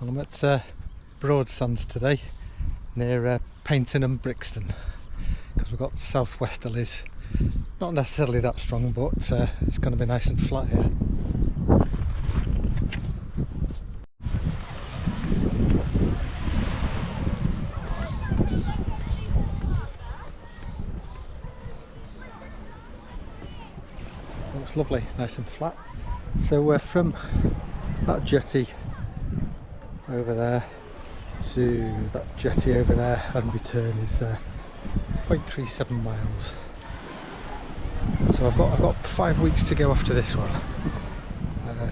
I'm at Broadsands today, near Paynton and Brixton, because we've got southwesterlies. Not necessarily that strong, but it's going to be nice and flat here. Looks lovely, nice and flat. So we're from that jetty over there to that jetty over there, and return is 0.37 miles. So I've got 5 weeks to go after this one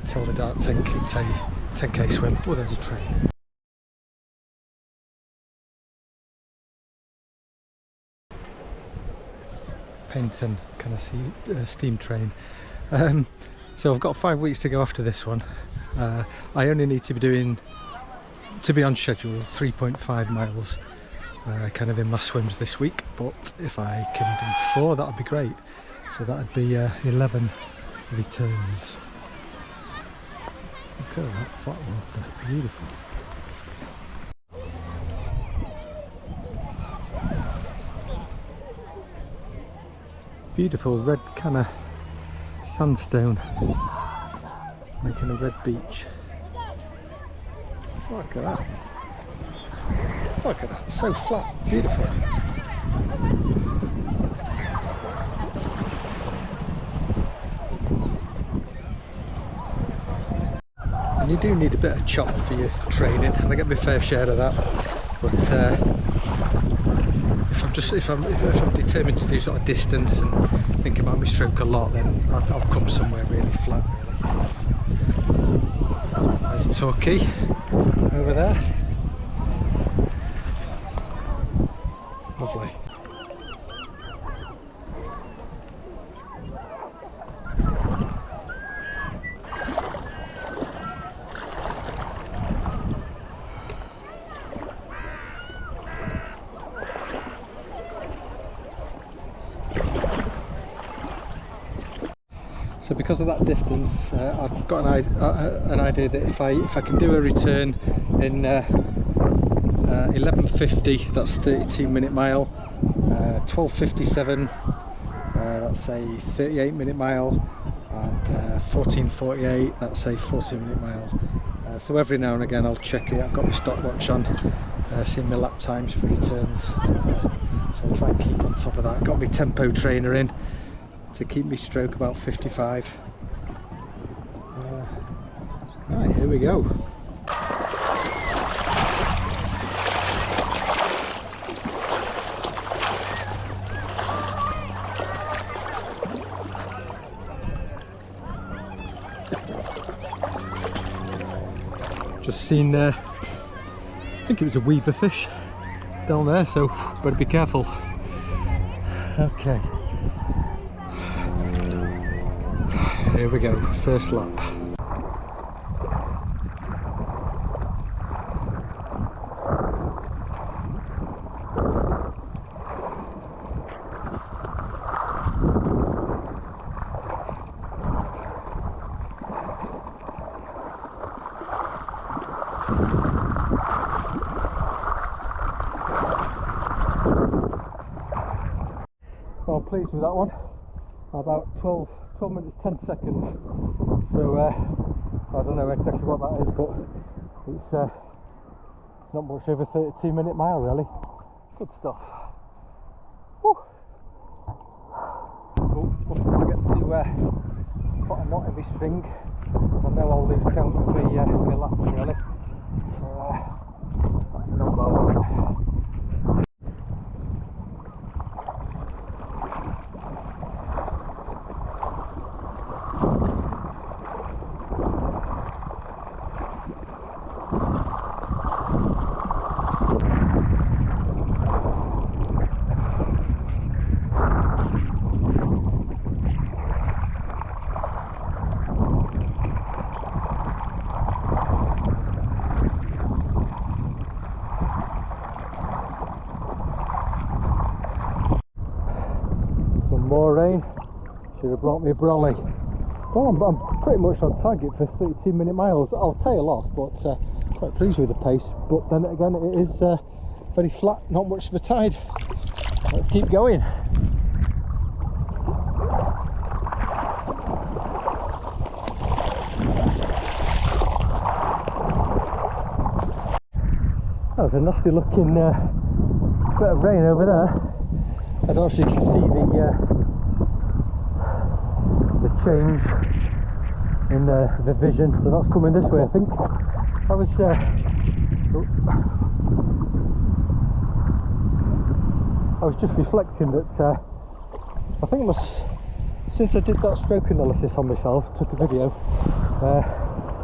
till the dark 10k swim. Oh, there's a train. Paynton kind of steam train. So I've got 5 weeks to go after this one. I only need to be on schedule 3.5 miles kind of in my swims this week, but if I can do 4, that would be great. So that would be 11 returns. Look at that flat water, beautiful. Beautiful red kind of sandstone making a red beach. Look at that. Look at that, so flat, beautiful. And you do need a bit of chop for your training, and I get my fair share of that. But if I'm determined to do sort of distance and think about my stroke a lot, then I'll come somewhere really flat. There's Torquay over there. Lovely. So because of that distance, I've got an idea that if I can do a return in 11:50, that's 32-minute mile, 12:57, that's a 38-minute mile, and 14:48, that's a 40-minute mile. So every now and again I'll check it. I've got my stopwatch on, seeing my lap times for returns. So I'll try and keep on top of that. Got my tempo trainer in to keep me stroke about 55. Right, here we go. Just seen, I think it was a weaver fish down there, so better be careful. Okay. Here we go, first lap. Well, I'm pleased with that one. About 12 minutes 10 seconds. So I don't know exactly what that is, but it's not much over 32-minute mile really. Good stuff. Woo. Mustn't forget to put a knot in my string, because I know I'll lose count of my laps really. So that's not bad. More rain. Should have brought me a brolly. Well, I'm pretty much on target for 32-minute miles. I'll tail off, but quite pleased with the pace. But then again, it is very flat, not much of a tide. Let's keep going. That was a nasty looking bit of rain over there. I don't know if you can see the change in the vision, so that's coming this way I think. I was just reflecting that I think it was since I did that stroke analysis on myself, took a video,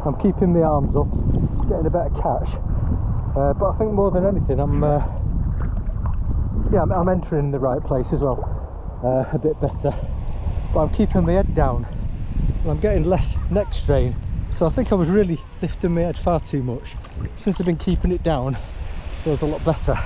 I'm keeping my arms up, getting a better catch. But I think more than anything, I'm entering the right place as well, a bit better. But I'm keeping my head down, and I'm getting less neck strain. So I think I was really lifting my head far too much. Since I've been keeping it down, it feels a lot better.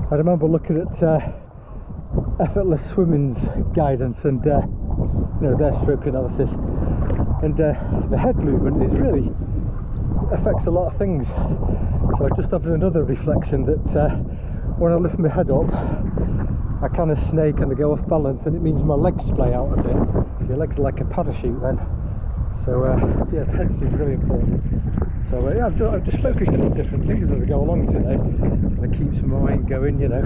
I remember looking at Effortless Swimming's guidance and you know, their stroke analysis, and the head movement is really affects a lot of things. So I just having another reflection that when I lift my head up, I kind of snake and I go off balance, and it means my legs splay out a bit. So your legs are like a parachute then. So yeah, the head seems really important. So yeah, I'm just focusing on different things as I go along today, and it keeps my mind going, you know.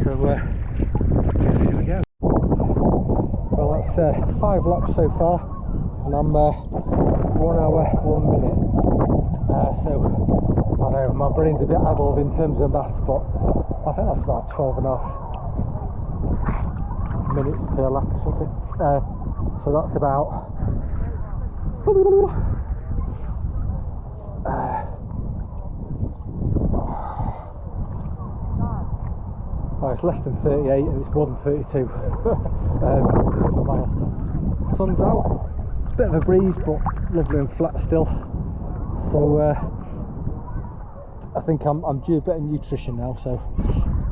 So here we go. Well, that's 5 laps so far, and I'm 1 hour 1 minute. So I know my brain's a bit addled in terms of maths, but I think that's about 12 and a half minutes per lap or something. So that's about oh, it's less than 38 and it's more than 32 per mile. Sun's out, bit of a breeze but lovely and flat still. So I think I'm due a bit of nutrition now, so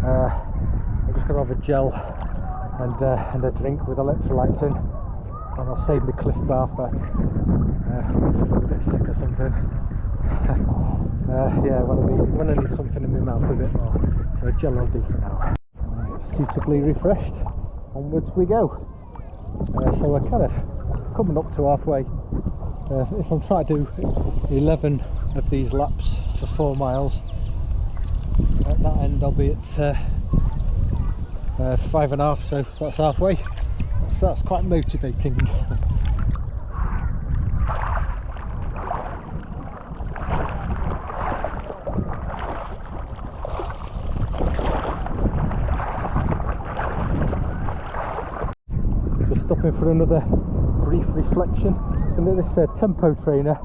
I'm just going to have a gel and a drink with electrolytes in, and I'll save the Cliff Bar for a bit sick or something. Yeah, when I need something in my mouth a bit more, so a gel will do for now. Suitably refreshed, onwards we go. So we're kind of coming up to halfway. If I'm trying to do 11 of these laps for 4 miles, at that end I'll be at 5.5, so that's halfway. So that's quite motivating. Just stopping for another brief reflection. And then this tempo trainer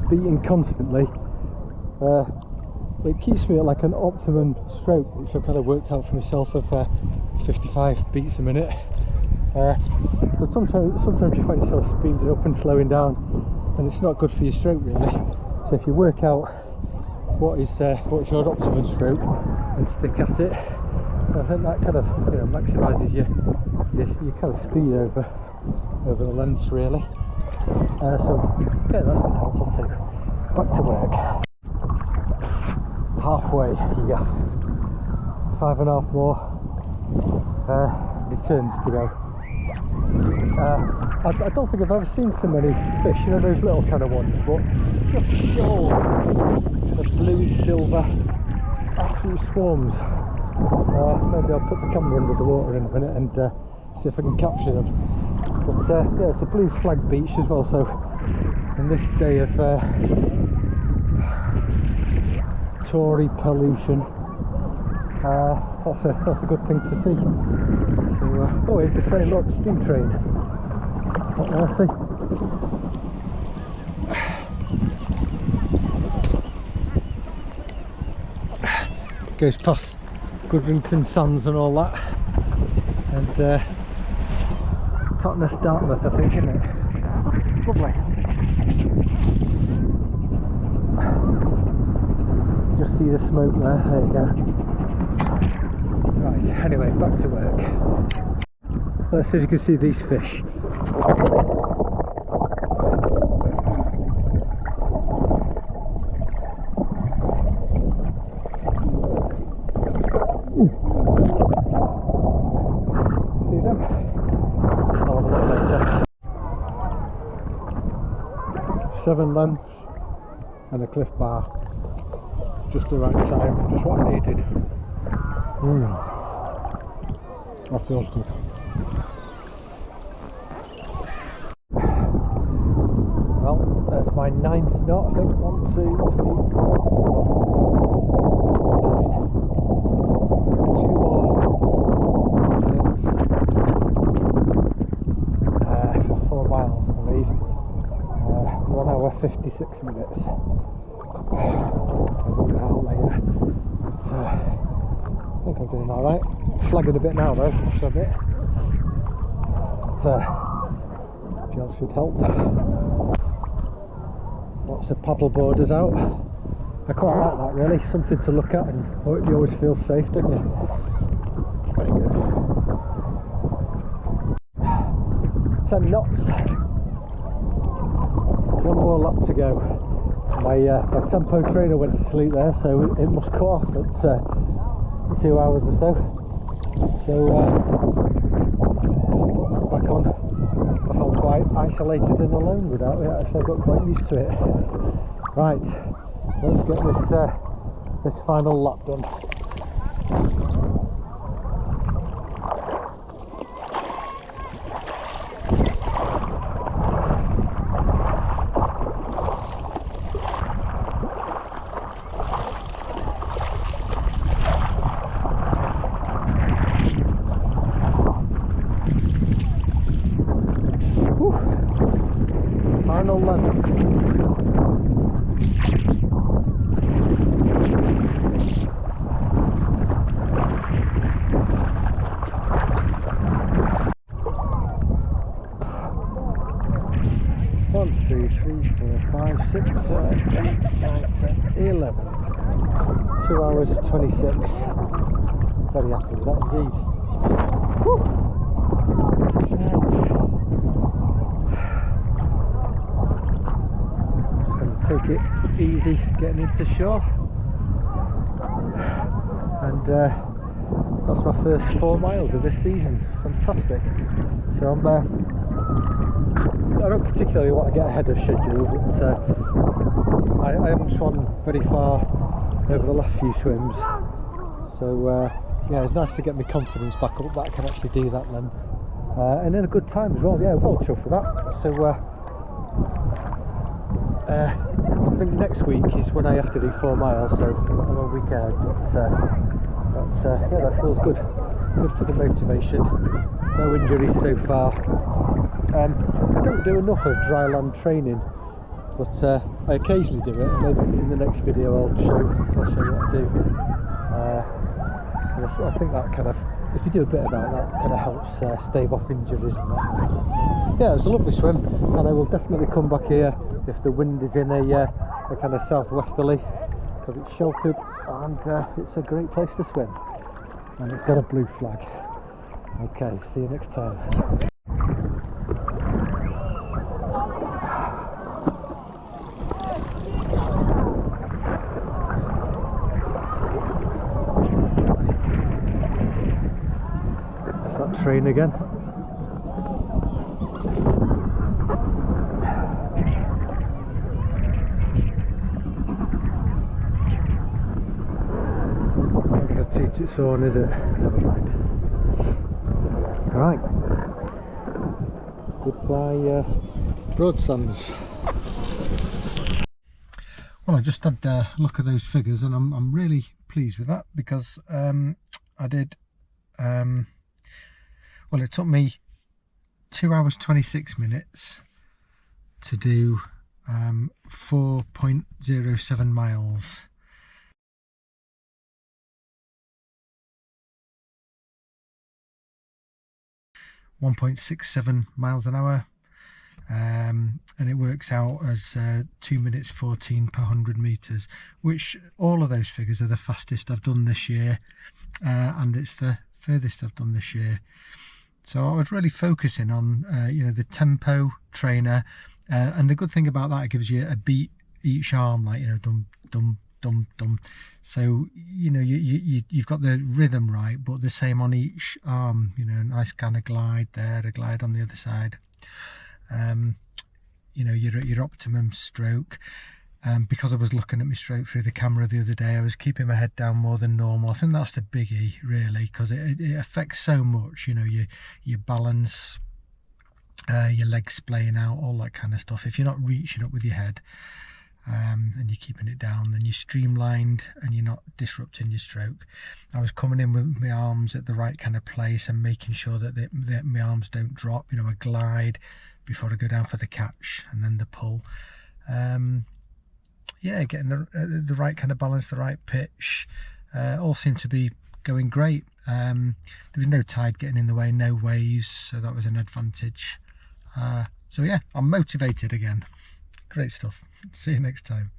beating constantly, it keeps me at like an optimum stroke, which I've kind of worked out for myself of 55 beats a minute. So sometimes you find yourself speeding up and slowing down, and it's not good for your stroke really. So if you work out what's your optimum stroke and stick at it, I think that kind of, you know, maximises your kind of speed over the lengths really. So yeah, that's been helpful too. Back to work. Halfway, yes. 5.5 more returns to go. I don't think I've ever seen so many fish, you know, those little kind of ones, but just show the blue, silver, absolute swarms. Maybe I'll put the camera under the water in a minute and see if I can capture them. But yeah, it's a blue flag beach as well, so in this day of Tory pollution, that's a good thing to see. So oh, here's the same, look, steam train. What do I see? Goes past Goodrington Sands and all that, and Totnes Dartmouth, I think, isn't it? Lovely. Just see the smoke there. There you go. Right. Anyway, back to work. Let's see if you can see these fish. See them? I'll have a look later. 7 lengths and a cliff bar. Just the right time, just what I needed. That feels good. Well, that's my 9th knot, I think. 1, 2, 3, 2 more. For 4 miles, I believe. 1 hour 56 minutes. I'll work it out later. So, I think I'm doing alright. Flagging a bit now though, just a bit. But gel should help. Lots of paddle boarders out. I quite like that really, something to look at, and you always feel safe, don't you? Very good. 10 knots. 1 more lap to go. My tempo trainer went to sleep there, so it must cut off at 2 hours or so. So back on. I felt quite isolated and alone without it. Actually, I got quite used to it. Right, let's get this final lap done. Final length. One, 2, 3, 4, 5, 6, 7, 8, 9, 10, 11. 2 hours 26. Very happy with that indeed. Woo! Take it easy getting into shore, and that's my first 4 miles of this season. Fantastic. So I don't particularly want to get ahead of schedule, but I haven't swum very far over the last few swims, so yeah, it's nice to get my confidence back up that I can actually do that then, and in a good time as well. Yeah, well chuffed for that. So I think next week is when I have to do 4 miles, so I'm a week ahead, but yeah, that feels good. Good for the motivation. No injuries so far. I don't do enough of dry land training, but I occasionally do it. Maybe in the next video I'll show what I do. And I think that kind of, if you do a bit of that kind of helps stave off injuries and that. Yeah, it was a lovely swim, and I will definitely come back here if the wind is in a kind of southwesterly, because it's sheltered and it's a great place to swim, and it's got a blue flag. Okay, see you next time. There's that train again. Teach its own, is it? Never mind. Right. Goodbye, Broadsands. Well, I just had a look at those figures, and I'm really pleased with that, because I did. Well, it took me 2 hours 26 minutes to do 4.07 miles. 1.67 miles an hour, and it works out as 2 minutes 14 per 100 meters, which all of those figures are the fastest I've done this year, and it's the furthest I've done this year. So I was really focusing on you know, the tempo trainer, and the good thing about that, it gives you a beat each arm, like, you know, dum dum dum dum. So you know, you've got the rhythm right, but the same on each arm. You know, nice kind of glide there, a glide on the other side. You know, your optimum stroke. Because I was looking at my stroke through the camera the other day, I was keeping my head down more than normal. I think that's the biggie, really, because it affects so much. You know, your balance, your legs splaying out, all that kind of stuff. If you're not reaching up with your head, and you're keeping it down, then you're streamlined and you're not disrupting your stroke. I was coming in with my arms at the right kind of place and making sure that my arms don't drop. You know, I glide before I go down for the catch and then the pull. Yeah, getting the right kind of balance, the right pitch, all seemed to be going great. There was no tide getting in the way, no waves, so that was an advantage. So yeah, I'm motivated again. Great stuff. See you next time.